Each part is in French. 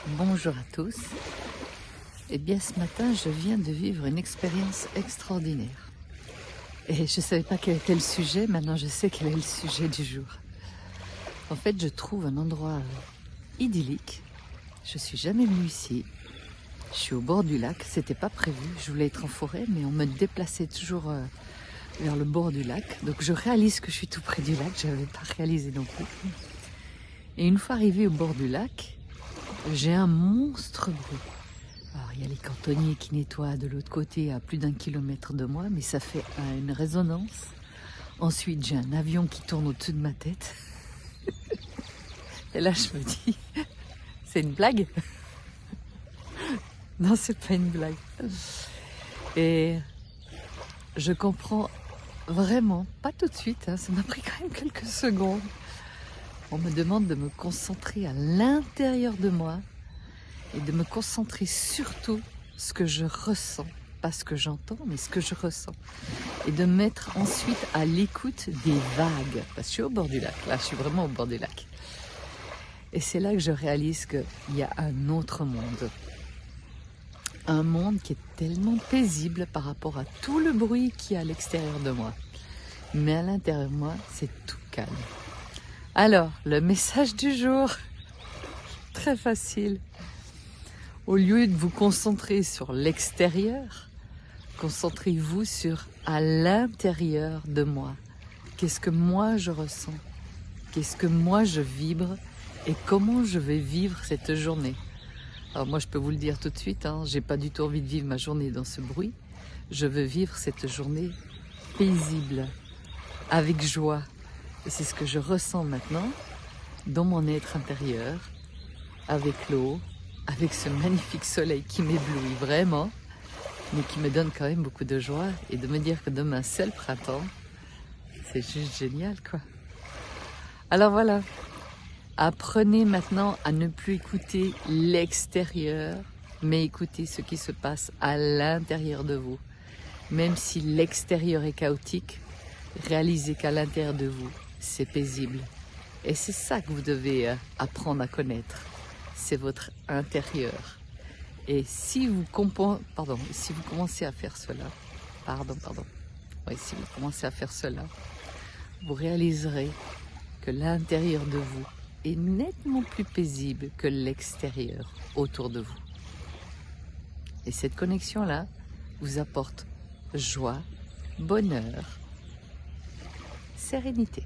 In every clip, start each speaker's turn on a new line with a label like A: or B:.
A: Bonjour à tous. Eh bien ce matin je viens de vivre une expérience extraordinaire. Et je ne savais pas quel était le sujet, maintenant je sais quel est le sujet du jour. En fait je trouve un endroit idyllique. Je suis jamais venue ici. Je suis au bord du lac, c'était pas prévu. Je voulais être en forêt mais on me déplaçait toujours vers le bord du lac. Donc je réalise que je suis tout près du lac, je n'avais pas réalisé non plus. Et une fois arrivée au bord du lac, j'ai un monstre bruit. Alors, il y a les cantonniers qui nettoient de l'autre côté à plus d'1 kilomètre de moi, mais ça fait une résonance. Ensuite, j'ai un avion qui tourne au-dessus de ma tête. Et là, je me dis, c'est une blague? Non, c'est pas une blague. Et je comprends vraiment, pas tout de suite, hein, ça m'a pris quand même quelques secondes. On me demande de me concentrer à l'intérieur de moi et de me concentrer surtout ce que je ressens, pas ce que j'entends, mais ce que je ressens. Et de me mettre ensuite à l'écoute des vagues, parce que je suis au bord du lac, là je suis vraiment au bord du lac. Et c'est là que je réalise qu'il y a un autre monde. Un monde qui est tellement paisible par rapport à tout le bruit qu'il y a à l'extérieur de moi. Mais à l'intérieur de moi, c'est tout calme. Alors, le message du jour, très facile. Au lieu de vous concentrer sur l'extérieur, concentrez-vous sur à l'intérieur de moi. Qu'est-ce que moi je ressens? Qu'est-ce que moi je vibre? Et comment je vais vivre cette journée? Alors moi je peux vous le dire tout de suite, hein, j'ai pas du tout envie de vivre ma journée dans ce bruit. Je veux vivre cette journée paisible, avec joie. Et c'est ce que je ressens maintenant dans mon être intérieur, avec l'eau, avec ce magnifique soleil qui m'éblouit vraiment, mais qui me donne quand même beaucoup de joie. Et de me dire que demain c'est le printemps, c'est juste génial quoi. Alors voilà, apprenez maintenant à ne plus écouter l'extérieur, mais écoutez ce qui se passe à l'intérieur de vous. Même si l'extérieur est chaotique, réalisez qu'à l'intérieur de vous, c'est paisible. Et c'est ça que vous devez apprendre à connaître. C'est votre intérieur. Et si vous commencez à faire cela, si vous commencez à faire cela, vous réaliserez que l'intérieur de vous est nettement plus paisible que l'extérieur autour de vous. Et cette connexion-là vous apporte joie, bonheur, sérénité.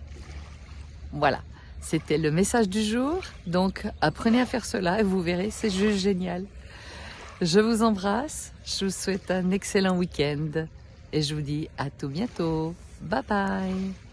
A: Voilà. C'était le message du jour, donc apprenez à faire cela et vous verrez, c'est juste génial. Je vous embrasse, je vous souhaite un excellent week-end et je vous dis à tout bientôt. Bye bye.